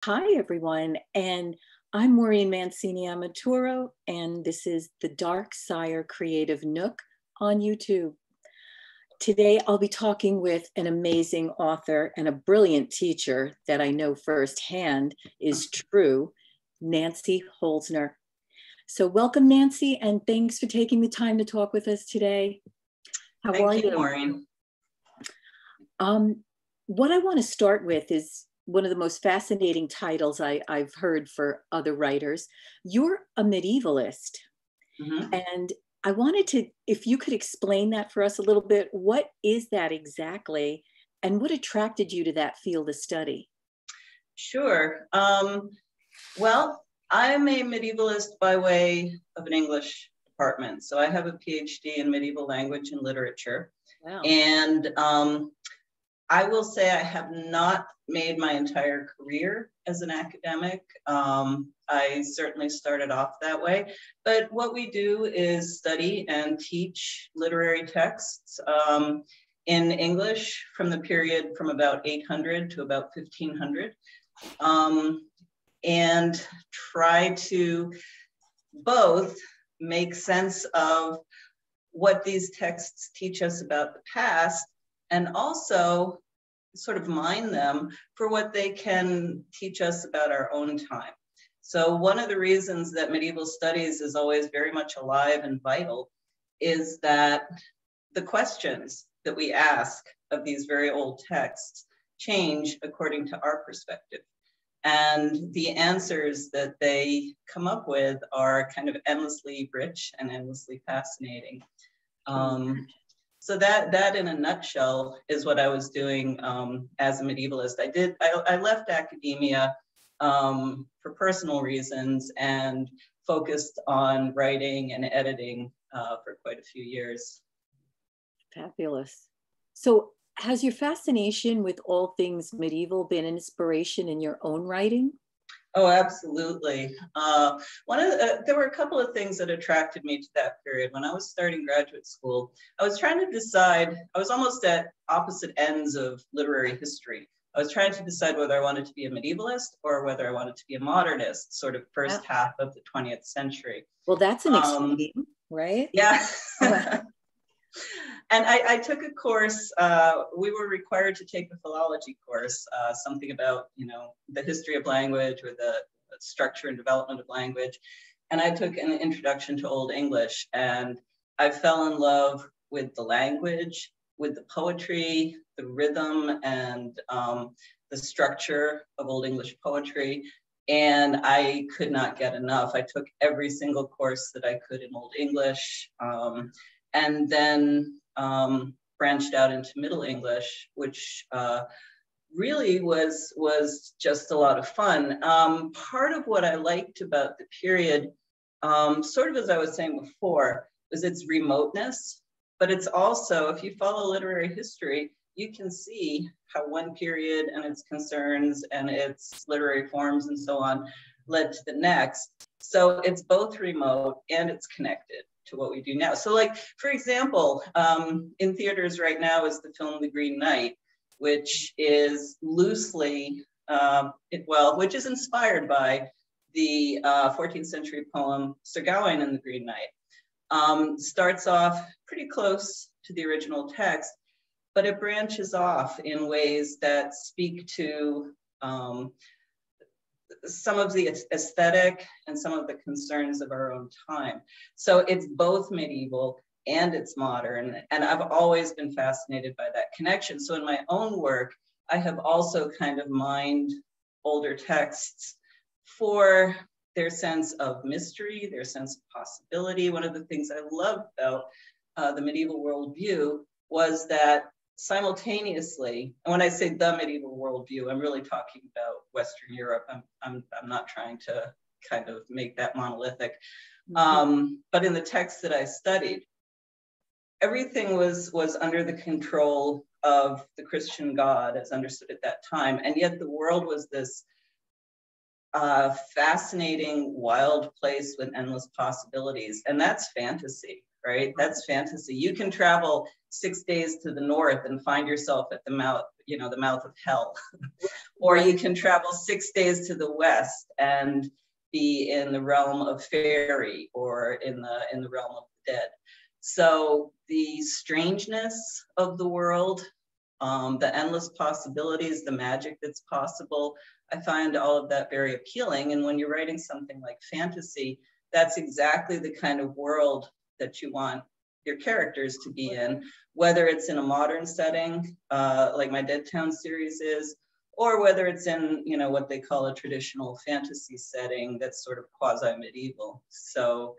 Hi, everyone, and I'm Maureen Mancini Amaturo, and this is the Dark Sire Creative Nook on YouTube. Today, I'll be talking with an amazing author and a brilliant teacher that I know firsthand is true, Nancy Holzner. So welcome, Nancy, and thanks for taking the time to talk with us today. How are you? Thank you, Maureen. What I want to start with is one of the most fascinating titles I've heard for other writers. You're a medievalist. Mm-hmm. And I wanted to, if you could explain that for us a little bit, what is that exactly? And what attracted you to that field of study? Sure. Well, I'm a medievalist by way of an English department. So I have a PhD in medieval language and literature. Wow. And I will say I have not made my entire career as an academic. I certainly started off that way, but what we do is study and teach literary texts in English from the period from about 800 to about 1500, and try to both make sense of what these texts teach us about the past, and also sort of mine them for what they can teach us about our own time. So one of the reasons that medieval studies is always very much alive and vital is that the questions that we ask of these very old texts change according to our perspective. And the answers that they come up with are kind of endlessly rich and endlessly fascinating. So that in a nutshell is what I was doing as a medievalist. I left academia for personal reasons and focused on writing and editing for quite a few years. Fabulous. So has your fascination with all things medieval been an inspiration in your own writing? Oh, absolutely. There were a couple of things that attracted me to that period. When I was starting graduate school, I was trying to decide, I was almost at opposite ends of literary history. I was trying to decide whether I wanted to be a medievalist or whether I wanted to be a modernist, sort of first half of the 20th century. Well, that's an extreme, right? Yeah. And I took a course, we were required to take a philology course, something about, the history of language or the structure and development of language. And I took an introduction to Old English, and I fell in love with the language, with the poetry, the rhythm, and the structure of Old English poetry. And I could not get enough. I took every single course that I could in Old English. And then branched out into Middle English, which really was just a lot of fun. Part of what I liked about the period, sort of as I was saying before, was its remoteness, but it's also, if you follow literary history, you can see how one period and its concerns and its literary forms and so on led to the next. So it's both remote and it's connected to what we do now. So like, for example, in theaters right now is the film The Green Knight, which is loosely, which is inspired by the 14th century poem Sir Gawain and the Green Knight. Starts off pretty close to the original text, but it branches off in ways that speak to some of the aesthetic and some of the concerns of our own time. So it's both medieval and it's modern. And I've always been fascinated by that connection. So in my own work, I have also kind of mined older texts for their sense of mystery, their sense of possibility. One of the things I loved about the medieval worldview was that simultaneously, and when I say the medieval worldview, I'm really talking about Western Europe. I'm not trying to kind of make that monolithic. But in the texts that I studied, everything was under the control of the Christian God as understood at that time. And yet the world was this fascinating, wild place with endless possibilities. And that's fantasy. right? That's fantasy. You can travel 6 days to the north and find yourself at the mouth, the mouth of hell. Or you can travel 6 days to the west and be in the realm of fairy, or in the realm of the dead. So the strangeness of the world, the endless possibilities, the magic that's possible, I find all of that very appealing. And when you're writing something like fantasy, that's exactly the kind of world that you want your characters to be in, whether it's in a modern setting, like my Dead Town series is, or whether it's in, what they call a traditional fantasy setting that's sort of quasi-medieval. So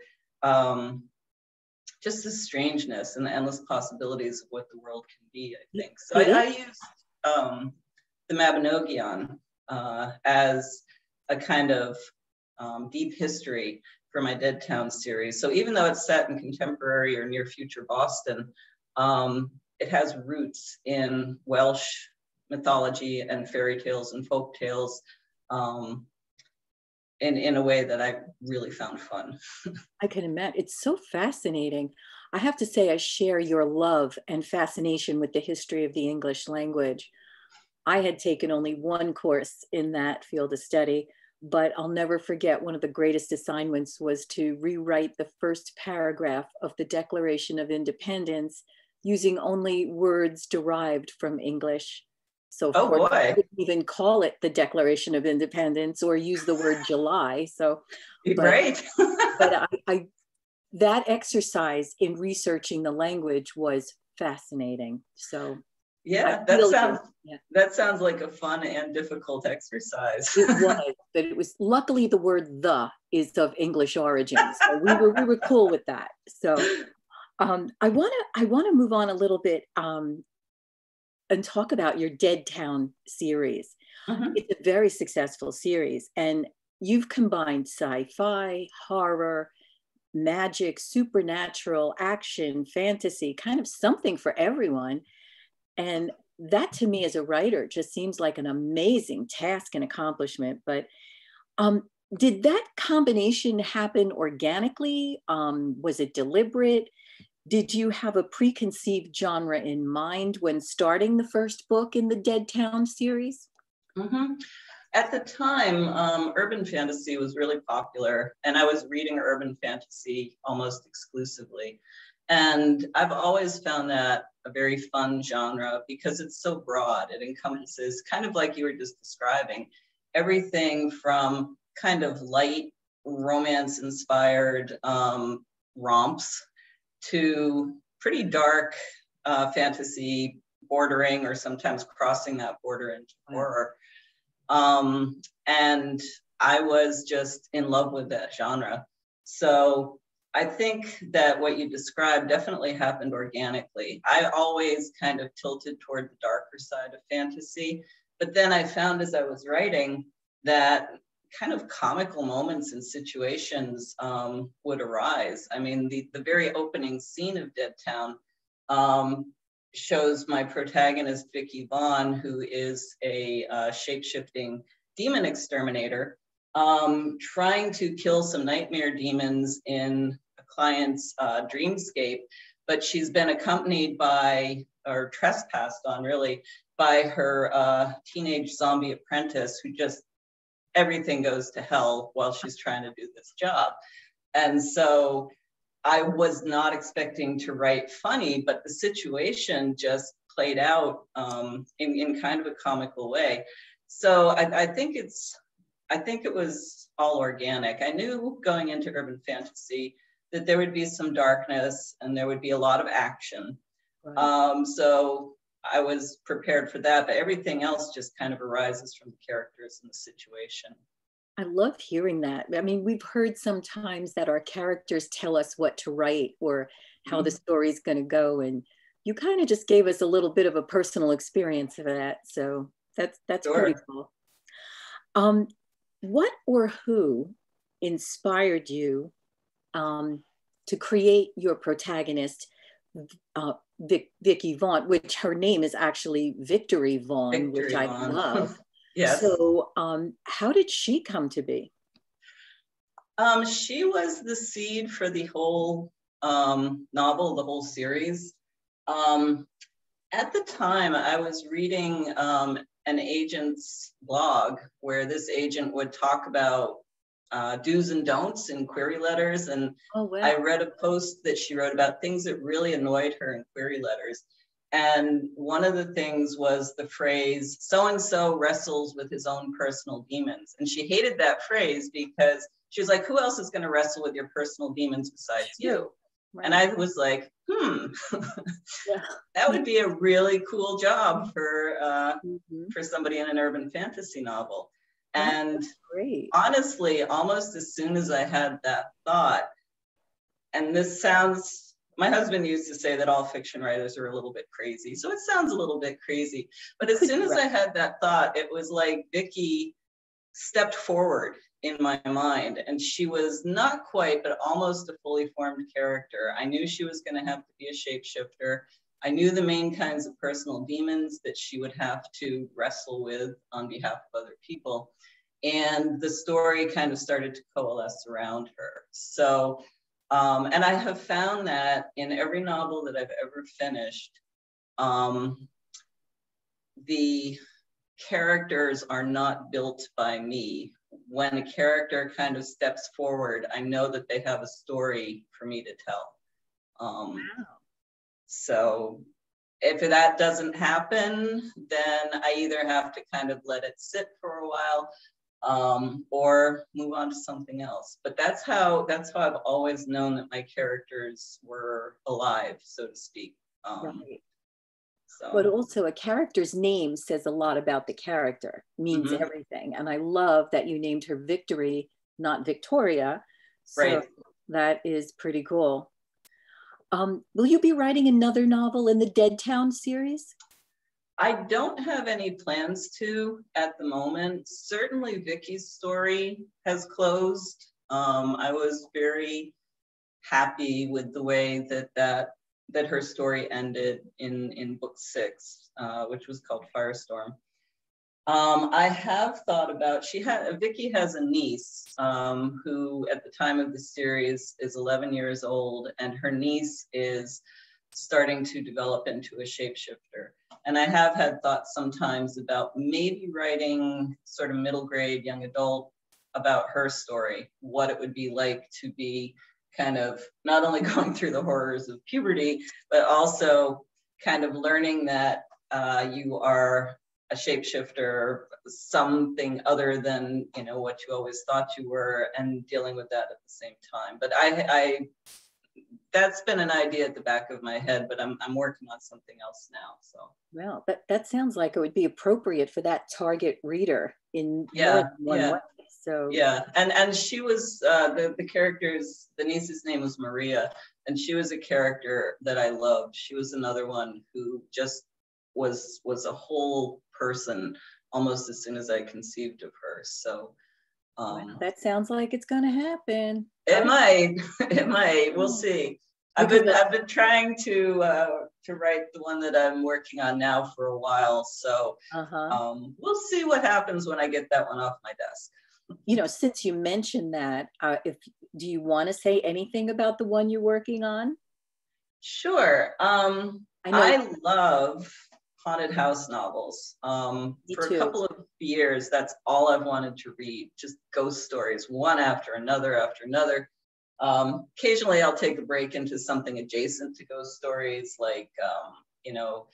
just the strangeness and the endless possibilities of what the world can be, I think. So I used the Mabinogion as a kind of deep history for my Dead Town series. So even though it's set in contemporary or near future Boston, it has roots in Welsh mythology and fairy tales and folk tales in a way that I really found fun. I can imagine. It's so fascinating. I have to say, I share your love and fascination with the history of the English language. I had taken only one course in that field of study, but I'll never forget one of the greatest assignments was to rewrite the first paragraph of the Declaration of Independence using only words derived from English. So of course, I couldn't even call it the Declaration of Independence or use the word July. So, right. but that exercise in researching the language was fascinating. So yeah, that sounds like a fun and difficult exercise. It was, but it was, luckily the word "the" is of English origin, so we were cool with that. So I want to move on a little bit and talk about your Dead Town series. Mm-hmm. It's a very successful series, and you've combined sci-fi, horror, magic, supernatural, action, fantasy, kind of something for everyone. And that to me as a writer just seems like an amazing task and accomplishment. But did that combination happen organically? Was it deliberate? Did you have a preconceived genre in mind when starting the first book in the Dead Town series? Mm-hmm. At the time, urban fantasy was really popular, and I was reading urban fantasy almost exclusively. And I've always found that a very fun genre because it's so broad. It encompasses, kind of like you were just describing, everything from kind of light romance-inspired romps to pretty dark fantasy, bordering or sometimes crossing that border into horror. And I was just in love with that genre. So I think that what you described definitely happened organically. I always kind of tilted toward the darker side of fantasy, but then I found as I was writing that kind of comical moments and situations would arise. I mean, the very opening scene of Dead Town shows my protagonist, Vicky Vaughn, who is a shape-shifting demon exterminator, trying to kill some nightmare demons in a client's dreamscape, but she's been accompanied by, or trespassed on really, by her teenage zombie apprentice who just, everything goes to hell while she's trying to do this job. And so I was not expecting to write funny, but the situation just played out in kind of a comical way. So I think it was all organic. I knew going into urban fantasy that there would be some darkness and there would be a lot of action. Right. So I was prepared for that, but everything else just kind of arises from the characters and the situation. I love hearing that. I mean, we've heard sometimes that our characters tell us what to write or how the story's going to go. And you kind of just gave us a little bit of a personal experience of that. So that's Sure. Pretty cool. What or who inspired you to create your protagonist, Vicky Vaughn, which her name is actually Victory Vaughn, which I love. Yes. So how did she come to be? She was the seed for the whole novel, the whole series. At the time, I was reading an agent's blog where this agent would talk about do's and don'ts in query letters. And Oh, wow. I read a post that she wrote about things that really annoyed her in query letters. And one of the things was the phrase, so-and-so wrestles with his own personal demons. And she hated that phrase because she was like, who else is going to wrestle with your personal demons besides you? Right. And I was like, yeah. That would be a really cool job for somebody in an urban fantasy novel. And great. Honestly, almost as soon as I had that thought, and this sounds, my husband used to say that all fiction writers are a little bit crazy. So it sounds a little bit crazy. But as soon as I had that thought, it was like Vicky stepped forward in my mind, and she was not quite, but almost a fully formed character. I knew she was going to have to be a shapeshifter. I knew the main kinds of personal demons that she would have to wrestle with on behalf of other people. And the story kind of started to coalesce around her. So, and I have found that in every novel that I've ever finished, the characters are not built by me. When a character kind of steps forward, I know that they have a story for me to tell. Wow. So if that doesn't happen, then I either have to kind of let it sit for a while, or move on to something else. But that's how I've always known that my characters were alive, so to speak. Right. So. But also a character's name says a lot about the character, means everything. And I love that you named her Victory, not Victoria. So right. That is pretty cool. Will you be writing another novel in the Dead Town series? I don't have any plans to at the moment. Certainly Vicky's story has closed. I was very happy with the way that her story ended in book 6, which was called Firestorm. I have thought about, Vicky has a niece who at the time of the series is 11 years old, and her niece is starting to develop into a shapeshifter. And I have had thoughts sometimes about maybe writing sort of middle grade, young adult about her story, what it would be like to be kind of not only going through the horrors of puberty, but also kind of learning that you are a shapeshifter, something other than, you know, what you always thought you were, and dealing with that at the same time. But I that's been an idea at the back of my head, but I'm working on something else now. So. Well, that sounds like it would be appropriate for that target reader in more than one way. So yeah, and she was the character's, the niece's name was Maria, and she was a character that I loved. She was another one who just was a whole person almost as soon as I conceived of her. So well, that sounds like it's going to happen. It might. We'll see. I've been trying to write the one that I'm working on now for a while. So we'll see what happens when I get that one off my desk. You know, since you mentioned that, do you want to say anything about the one you're working on? Sure. I love haunted house novels. For a couple of years, that's all I've wanted to read, just ghost stories, one after another after another. Occasionally I'll take a break into something adjacent to ghost stories, like, you know,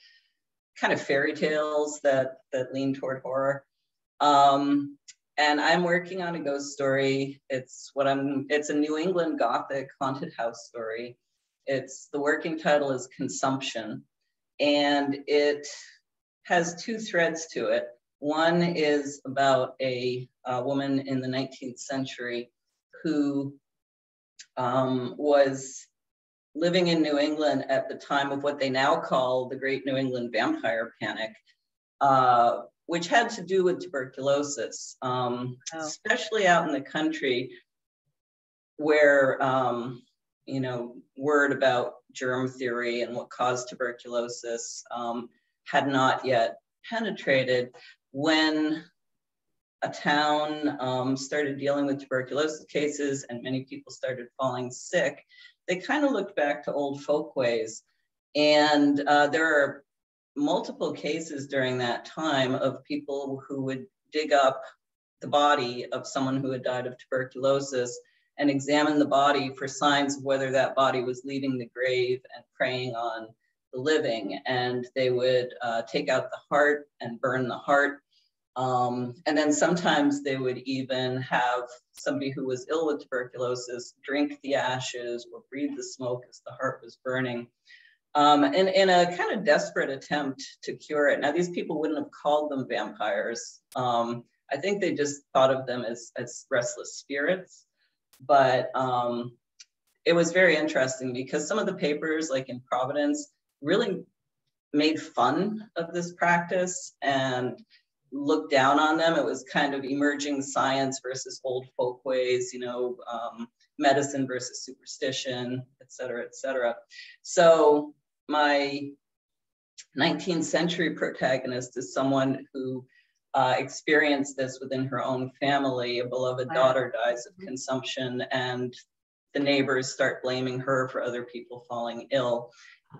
kind of fairy tales that lean toward horror. And I'm working on a ghost story. It's a New England Gothic haunted house story. The working title is Consumption. And it has 2 threads to it. One is about a woman in the 19th century who was living in New England at the time of what they now call the Great New England Vampire Panic, which had to do with tuberculosis, especially out in the country where, you know, word about germ theory and what caused tuberculosis had not yet penetrated. When a town started dealing with tuberculosis cases and many people started falling sick, they kind of looked back to old folkways. And there are multiple cases during that time of people who would dig up the body of someone who had died of tuberculosis and examine the body for signs of whether that body was leaving the grave and preying on the living. And they would take out the heart and burn the heart. And then sometimes they would even have somebody who was ill with tuberculosis drink the ashes or breathe the smoke as the heart was burning. In a kind of desperate attempt to cure it. Now, these people wouldn't have called them vampires. I think they just thought of them as restless spirits. But it was very interesting because some of the papers, like in Providence, really made fun of this practice and looked down on them. It was kind of emerging science versus old folkways, you know, medicine versus superstition, et cetera, et cetera. So my 19th century protagonist is someone who experienced this within her own family. A beloved daughter dies of consumption and the neighbors start blaming her for other people falling ill,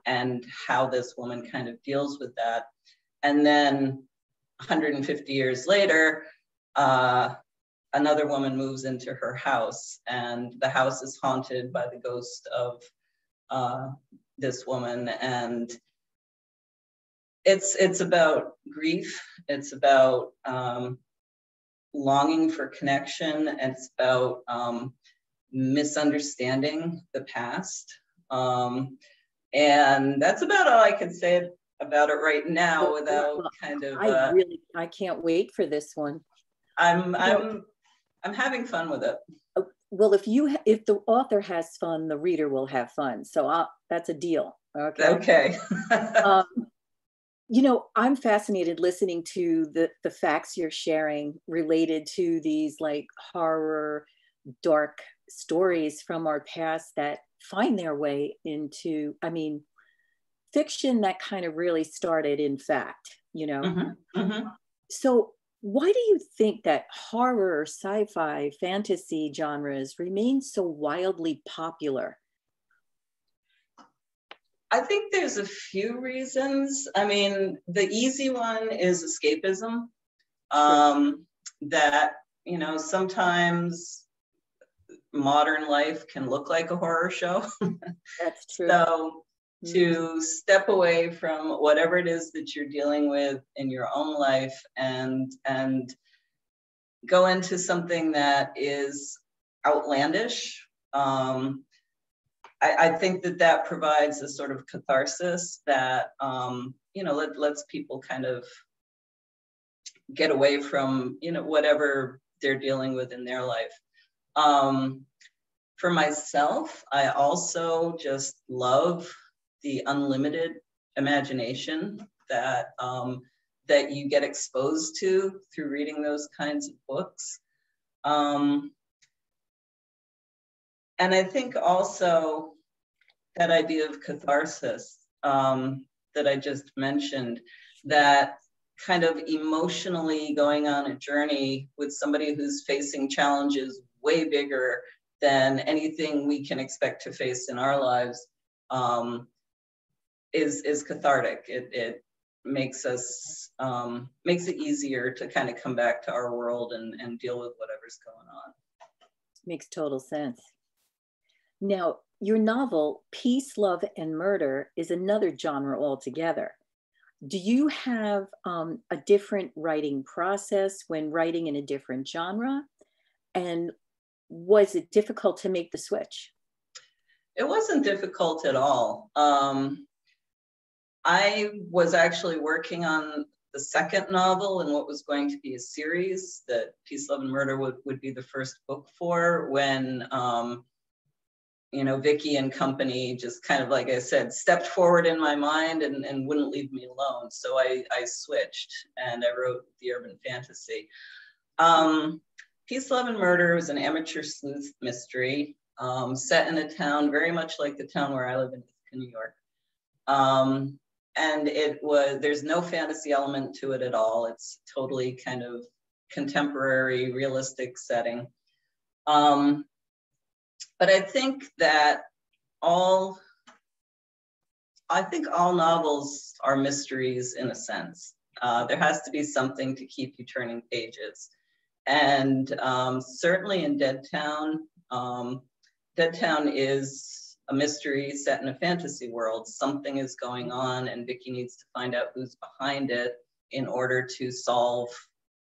and how this woman kind of deals with that. And then 150 years later, another woman moves into her house, and the house is haunted by the ghost of this woman. And it's about grief. It's about longing for connection. And it's about misunderstanding the past. And that's about all I can say about it right now without kind of. I can't wait for this one. I'm having fun with it. Well, if the author has fun, the reader will have fun. So that's a deal. Okay. Okay. You know, I'm fascinated listening to the facts you're sharing related to these like horror, dark stories from our past that find their way into, I mean, fiction that kind of really started in fact, you know. Mm-hmm, mm-hmm. So why do you think that horror, sci-fi, fantasy genres remain so wildly popular? I think there's a few reasons. I mean, the easy one is escapism. That, you know, sometimes modern life can look like a horror show. That's true. So to step away from whatever it is that you're dealing with in your own life and go into something that is outlandish. I think that provides a sort of catharsis that, you know, lets people kind of get away from, you know, whatever they're dealing with in their life. For myself, I also just love the unlimited imagination that that you get exposed to through reading those kinds of books. And I think also that idea of catharsis that I just mentioned, that kind of emotionally going on a journey with somebody who's facing challenges way bigger than anything we can expect to face in our lives, is cathartic. It makes us, makes it easier to kind of come back to our world and deal with whatever's going on. Makes total sense. Now, your novel, Peace, Love, and Murder, is another genre altogether. Do you have a different writing process when writing in a different genre? And was it difficult to make the switch? It wasn't difficult at all. I was actually working on the second novel in what was going to be a series that Peace, Love, and Murder would be the first book for, when you know, Vicky and company just kind of, like I said, stepped forward in my mind and wouldn't leave me alone. So I switched and I wrote the urban fantasy. Peace, Love, and Murder was an amateur sleuth mystery set in a town very much like the town where I live in New York. And there's no fantasy element to it at all. It's totally kind of contemporary, realistic setting. But I think that all, I think all novels are mysteries in a sense. There has to be something to keep you turning pages. And certainly in Dead Town is a mystery set in a fantasy world. Something is going on and Vicky needs to find out who's behind it in order to solve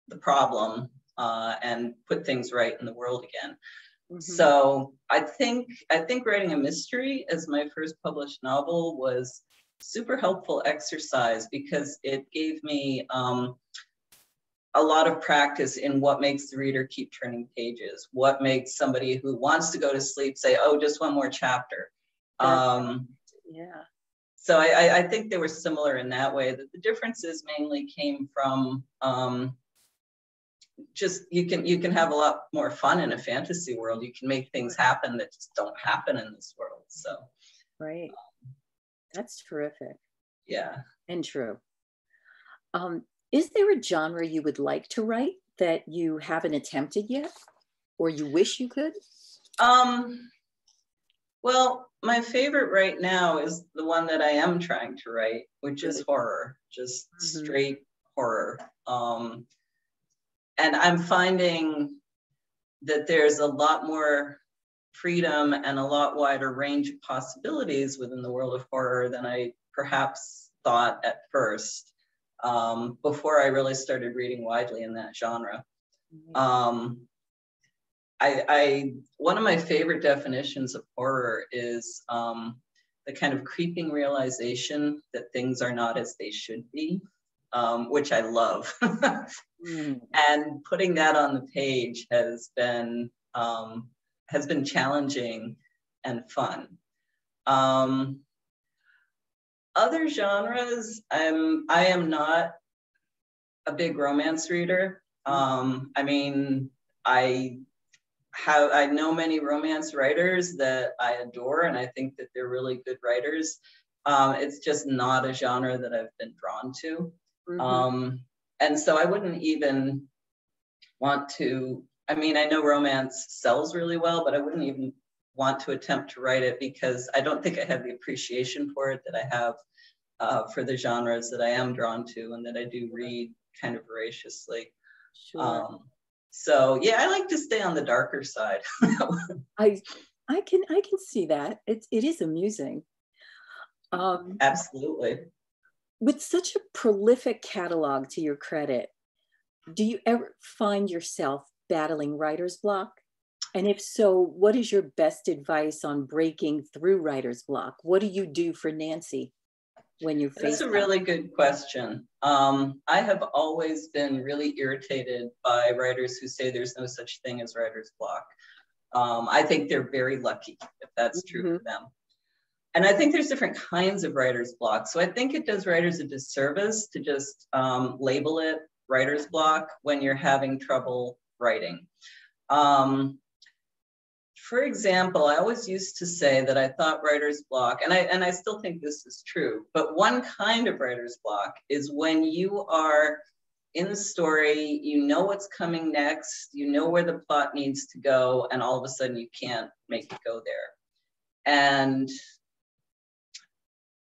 the problem and put things right in the world again. Mm-hmm. So I think writing a mystery as my first published novel was super helpful exercise because it gave me a lot of practice in what makes the reader keep turning pages, what makes somebody who wants to go to sleep say, oh, just one more chapter. Yeah. So I think they were similar in that way, that the differences mainly came from just you can have a lot more fun in a fantasy world. You can make things happen that just don't happen in this world. So right. That's terrific. Yeah. And true. Is there a genre you would like to write that you haven't attempted yet or you wish you could? Well, my favorite right now is the one that I am trying to write, which is horror, just straight horror. And I'm finding that there's a lot more freedom and a lot wider range of possibilities within the world of horror than I perhaps thought at first, before I really started reading widely in that genre. One of my favorite definitions of horror is the kind of creeping realization that things are not as they should be, which I love. And putting that on the page has been challenging and fun. Other genres, I am not a big romance reader. I mean, I know many romance writers that I adore, and I think that they're really good writers. It's just not a genre that I've been drawn to. And so I wouldn't even want to, I mean, I know romance sells really well, but I wouldn't even want to attempt to write it because I don't think I have the appreciation for it that I have for the genres that I am drawn to and that I do read kind of voraciously. Sure. So yeah, I like to stay on the darker side. I can see that. It is amusing. Absolutely. With such a prolific catalog to your credit, do you ever find yourself battling writer's block? And if so, what is your best advice on breaking through writer's block? What do you do for Nancy when you face that? That's a really good question. I have always been really irritated by writers who say there's no such thing as writer's block. I think they're very lucky if that's true for them. And I think there's different kinds of writer's block. So I think it does writers a disservice to just label it writer's block when you're having trouble writing. For example, I always used to say that I thought writer's block, and I still think this is true, but one kind of writer's block is when you are in the story, you know what's coming next, you know where the plot needs to go, and all of a sudden you can't make it go there. And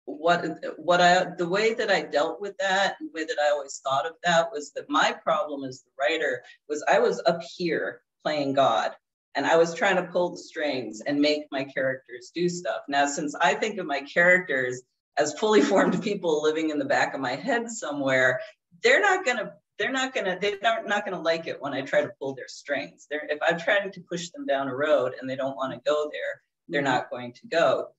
the way that I dealt with that, the way that I always thought of that was that my problem as the writer was I was up here playing God and I was trying to pull the strings and make my characters do stuff. Now, since I think of my characters as fully formed people living in the back of my head somewhere, they're not gonna like it when I try to pull their strings. If I'm trying to push them down a road and they don't want to go there, they're not going to go.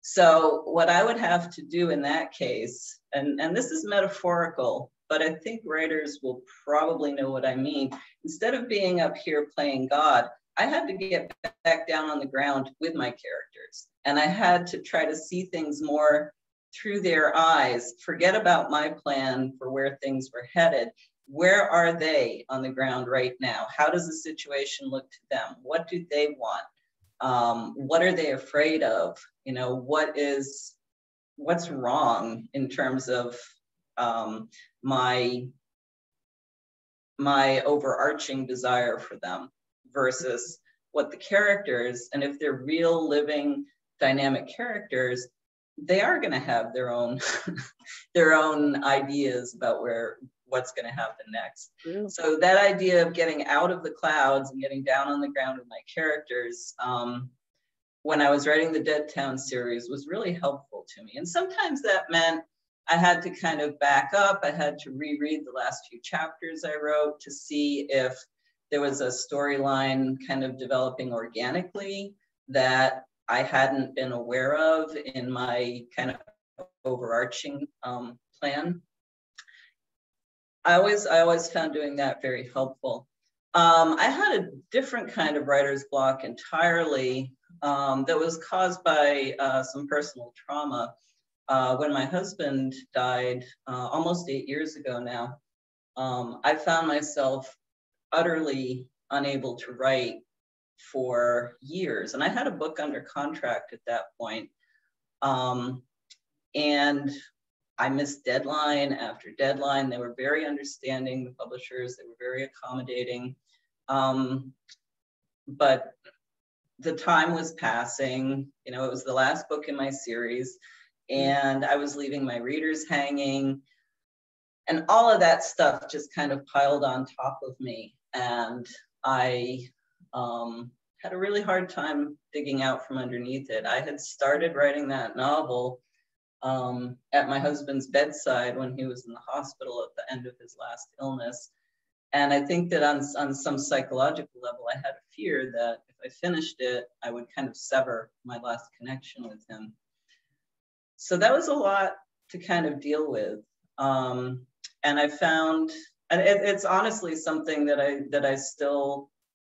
So what I would have to do in that case, and this is metaphorical, but I think writers will probably know what I mean. Instead of being up here playing God, I had to get back down on the ground with my characters. And I had to try to see things more through their eyes, forget about my plan for where things were headed. Where are they on the ground right now? How does the situation look to them? What do they want? What are they afraid of? You know, what's wrong in terms of my overarching desire for them versus what the characters, and if they're real living dynamic characters, they are going to have their own their own ideas about what's going to happen next. True. So that idea of getting out of the clouds and getting down on the ground with my characters, when I was writing the Dead Town series, was really helpful to me. And sometimes that meant I had to kind of back up. I had to reread the last few chapters I wrote to see if there was a storyline kind of developing organically that I hadn't been aware of in my kind of overarching plan. I always found doing that very helpful. I had a different kind of writer's block entirely that was caused by some personal trauma. When my husband died almost 8 years ago now, I found myself utterly unable to write for years. And I had a book under contract at that point. And I missed deadline after deadline. They were very understanding, the publishers, they were very accommodating. But the time was passing, you know, it was the last book in my series, and I was leaving my readers hanging, and all of that stuff just kind of piled on top of me. And I had a really hard time digging out from underneath it. I had started writing that novel at my husband's bedside when he was in the hospital at the end of his last illness. And I think that on some psychological level, I had a fear that if I finished it, I would kind of sever my last connection with him. So that was a lot to kind of deal with. And I found, and it's honestly something that I still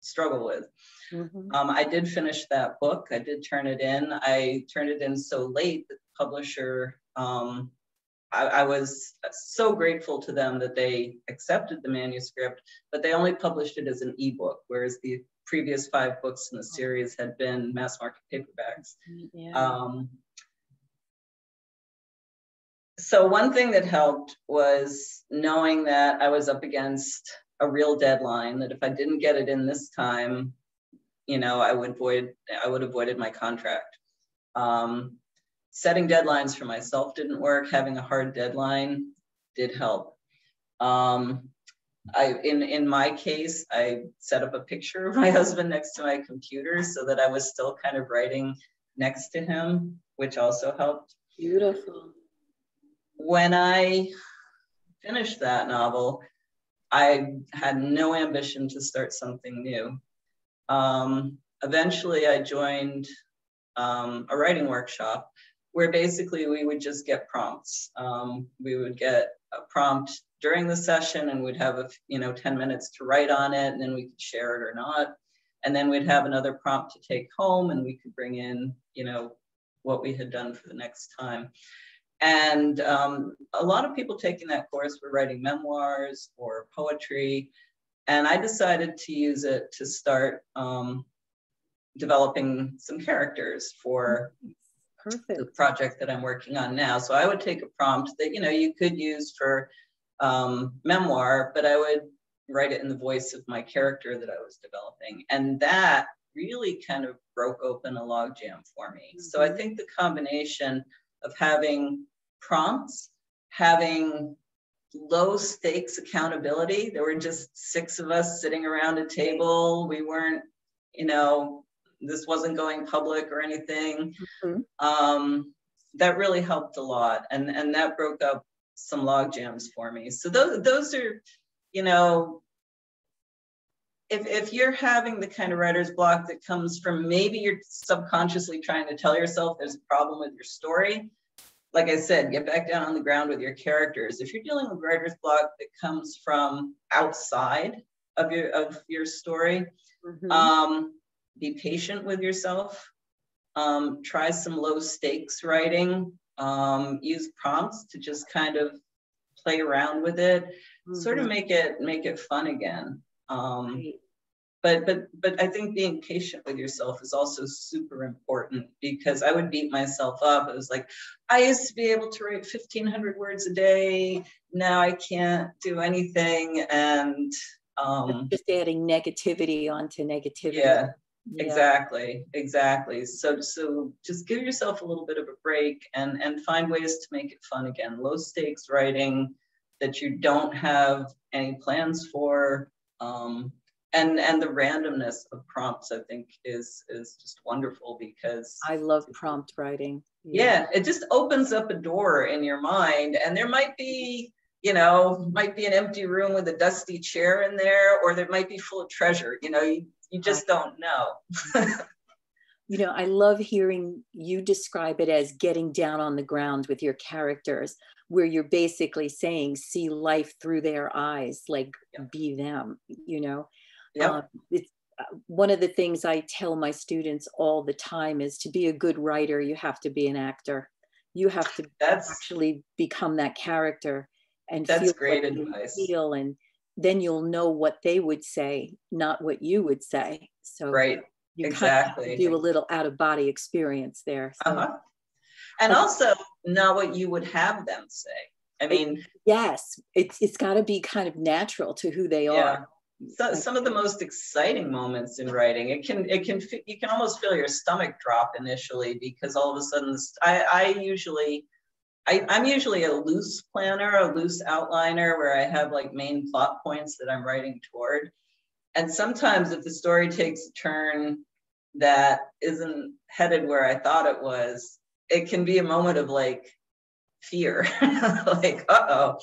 struggle with. Mm-hmm. I did finish that book. I did turn it in. I turned it in so late that the publisher, I was so grateful to them that they accepted the manuscript, but they only published it as an ebook, whereas the previous 5 books in the series had been mass market paperbacks. Yeah. So one thing that helped was knowing that I was up against a real deadline, that if I didn't get it in this time, you know, I would have voided my contract. Setting deadlines for myself didn't work. Having a hard deadline did help. In my case, I set up a picture of my husband next to my computer so that I was still kind of writing next to him, which also helped. Beautiful. When I finished that novel, I had no ambition to start something new. Eventually, I joined a writing workshop where basically we would just get prompts. We would get a prompt during the session and we'd have 10 minutes to write on it, and then we could share it or not. And then we'd have another prompt to take home and we could bring in, what we had done for the next time. And a lot of people taking that course were writing memoirs or poetry. And I decided to use it to start developing some characters for the project that I'm working on now. So I would take a prompt that, you could use for memoir, but I would write it in the voice of my character that I was developing. And that really kind of broke open a logjam for me. Mm-hmm. So I think the combination of having prompts, having low stakes accountability, there were just 6 of us sitting around a table. We weren't, this wasn't going public or anything. Mm-hmm. That really helped a lot. And that broke up some log jams for me. So those are, if you're having the kind of writer's block that comes from maybe you're subconsciously trying to tell yourself there's a problem with your story, like I said, get back down on the ground with your characters. If you're dealing with writer's block that comes from outside of your story, mm-hmm. Be patient with yourself. Try some low stakes writing. Use prompts to just kind of play around with it, mm-hmm. sort of make it fun again. Right. But I think being patient with yourself is also super important, because I would beat myself up. It was like, I used to be able to write 1,500 words a day. Now I can't do anything. And just adding negativity onto negativity. Yeah. Yeah, exactly, exactly. So just give yourself a little bit of a break and find ways to make it fun again. Low stakes writing that you don't have any plans for. And the randomness of prompts, I think, is just wonderful because I love prompt writing. Yeah. yeah, it just opens up a door in your mind, and there might be, might be an empty room with a dusty chair in there, or there might be full of treasure. You just don't know. I love hearing you describe it as getting down on the ground with your characters, where you're basically saying, see life through their eyes, like Yep. be them, you know. Yep. It's one of the things I tell my students all the time is to be a good writer, you have to be an actor. You have to That's actually become that character and that's feel what great they advice. feel. And then you'll know what they would say, not what you would say. So Right. you kind of have to Exactly. do a little out of body experience there. So Uh-huh. And also know what you would have them say. I it, mean, yes, it's got to be kind of natural to who they are. yeah. So some of the most exciting moments in writing, you can almost feel your stomach drop initially because all of a sudden, I'm usually a loose planner, a loose outliner where I have like main plot points that I'm writing toward. And sometimes if the story takes a turn that isn't headed where I thought it was, it can be a moment of like fear, like, uh-oh.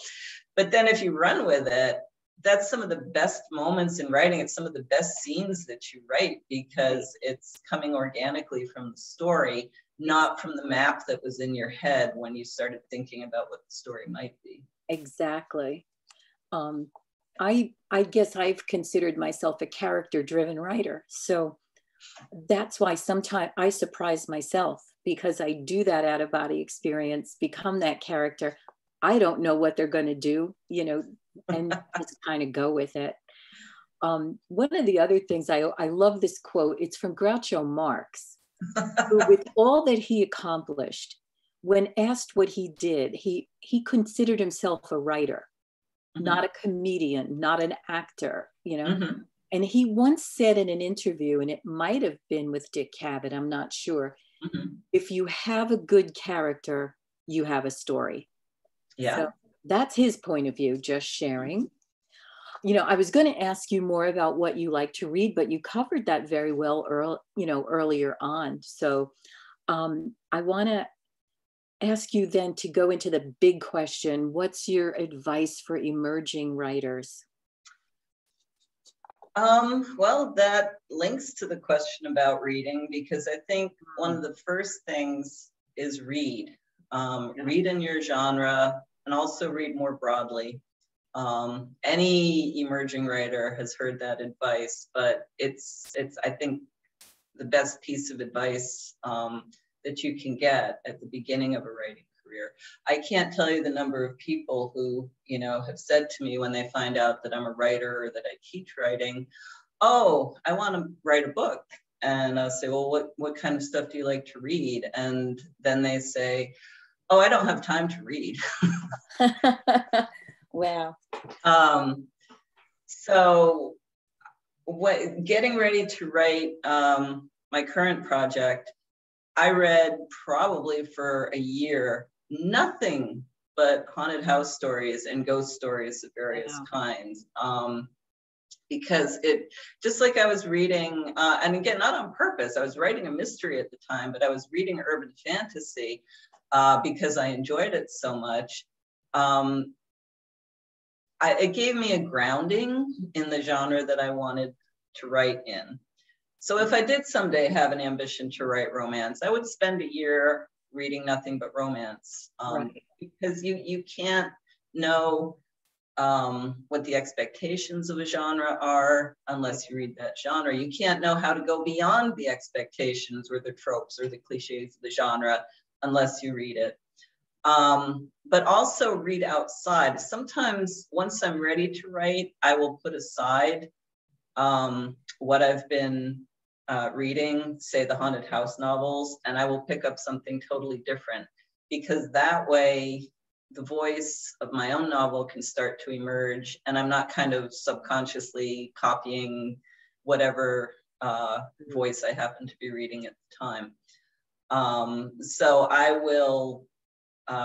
But then if you run with it, that's some of the best moments in writing. It's some of the best scenes that you write because it's coming organically from the story, not from the map that was in your head when you started thinking about what the story might be. Exactly. I guess I've considered myself a character-driven writer. So that's why sometimes I surprise myself because I do that out of body experience, become that character. I don't know what they're going to do, and just kind of go with it. One of the other things I love this quote. It's from Groucho Marx, who, with all that he accomplished, when asked what he did, he considered himself a writer, not a comedian, not an actor. Mm-hmm. And he once said in an interview, and it might have been with Dick Cavett, I'm not sure, Mm-hmm. if you have a good character, you have a story. Yeah. So that's his point of view, just sharing. I was going to ask you more about what you like to read, but you covered that very well earlier on. So I want to ask you then to go into the big question. What's your advice for emerging writers? Well, that links to the question about reading because I think one of the first things is read. Read in your genre and also read more broadly. Any emerging writer has heard that advice, but it's I think the best piece of advice that you can get at the beginning of a writing career. I can't tell you the number of people who, have said to me when they find out that I'm a writer or that I teach writing, oh, I want to write a book. And I'll say, well, what kind of stuff do you like to read? And then they say, oh, I don't have time to read. Wow. So getting ready to write my current project, I read probably for a year, nothing but haunted house stories and ghost stories of various kinds. Because it, just like I was reading, and again, not on purpose, I was writing a mystery at the time, but I was reading urban fantasy because I enjoyed it so much. It gave me a grounding in the genre that I wanted to write in. So if I did someday have an ambition to write romance, I would spend a year reading nothing but romance, Right. because you can't know what the expectations of a genre are unless you read that genre. You can't know how to go beyond the expectations or the tropes or the cliches of the genre unless you read it. But also read outside. Sometimes once I'm ready to write, I will put aside what I've been reading, say the haunted house novels, and I will pick up something totally different because that way the voice of my own novel can start to emerge and I'm not kind of subconsciously copying whatever voice I happen to be reading at the time. So I will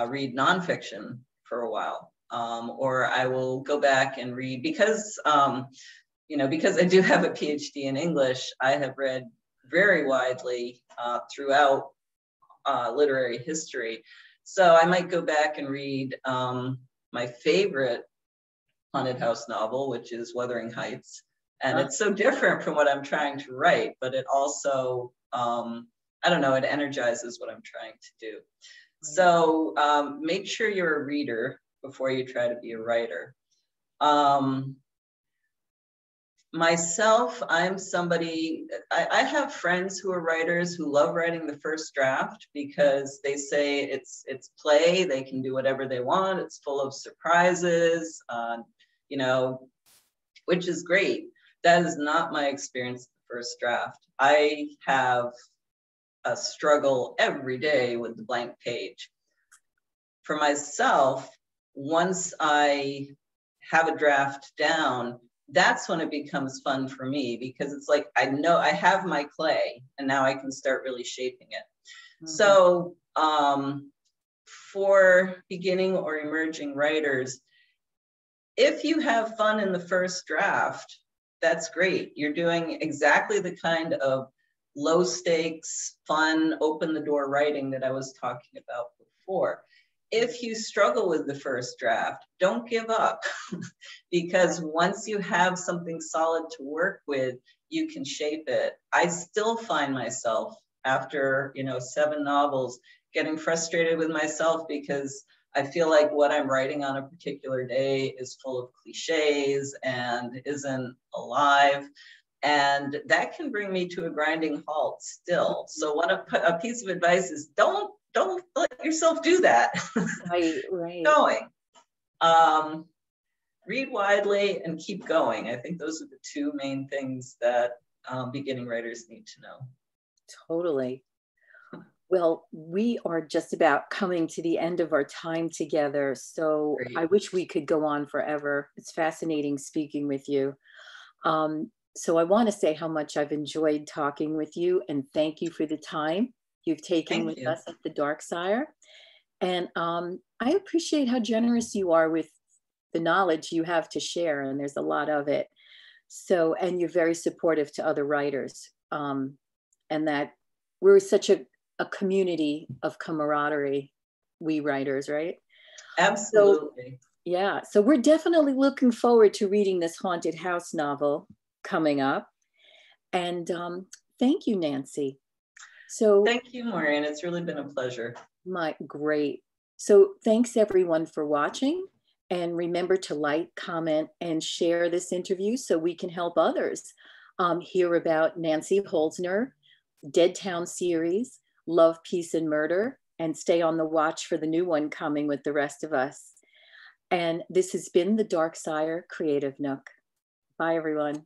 read nonfiction for a while, or I will go back and read, because because I do have a PhD in English, I have read very widely throughout literary history. So I might go back and read my favorite haunted house novel, which is Wuthering Heights. And it's so different from what I'm trying to write, but it also, I don't know, it energizes what I'm trying to do. So make sure you're a reader before you try to be a writer. Myself, I'm somebody, I have friends who are writers who love writing the first draft because they say it's play, they can do whatever they want, it's full of surprises, which is great. That is not my experience with the first draft. I have a struggle every day with the blank page. For myself, once I have a draft down, that's when it becomes fun for me, because it's like, I know I have my clay and now I can start really shaping it. Mm-hmm. So for beginning or emerging writers, if you have fun in the first draft, that's great. You're doing exactly the kind of low stakes, fun, open the door writing that I was talking about before. If you struggle with the first draft, don't give up, because once you have something solid to work with, you can shape it. I still find myself after 7 novels getting frustrated with myself because I feel like what I'm writing on a particular day is full of cliches and isn't alive. And that can bring me to a grinding halt still. So a piece of advice is don't let yourself do that. Right. Going. Read widely and keep going. I think those are the 2 main things that beginning writers need to know. Totally. Well, we are just about coming to the end of our time together. So great. I wish we could go on forever. It's fascinating speaking with you. So I want to say how much I've enjoyed talking with you, and thank you for the time you've taken with us at the Dark Sire. And I appreciate how generous you are with the knowledge you have to share, and there's a lot of it. So, and you're very supportive to other writers, and that we're such a community of camaraderie, we writers, right? Absolutely. So, yeah, so we're definitely looking forward to reading this haunted house novel coming up. And thank you, Nancy. So thank you, Maureen. It's really been a pleasure. Great. So thanks everyone for watching, and remember to like, comment, and share this interview so we can help others hear about Nancy Holzner, Dead Town series, Love, Peace, and Murder, and stay on the watch for the new one coming with the rest of us. And this has been the Dark Sire Creative Nook. Bye, everyone.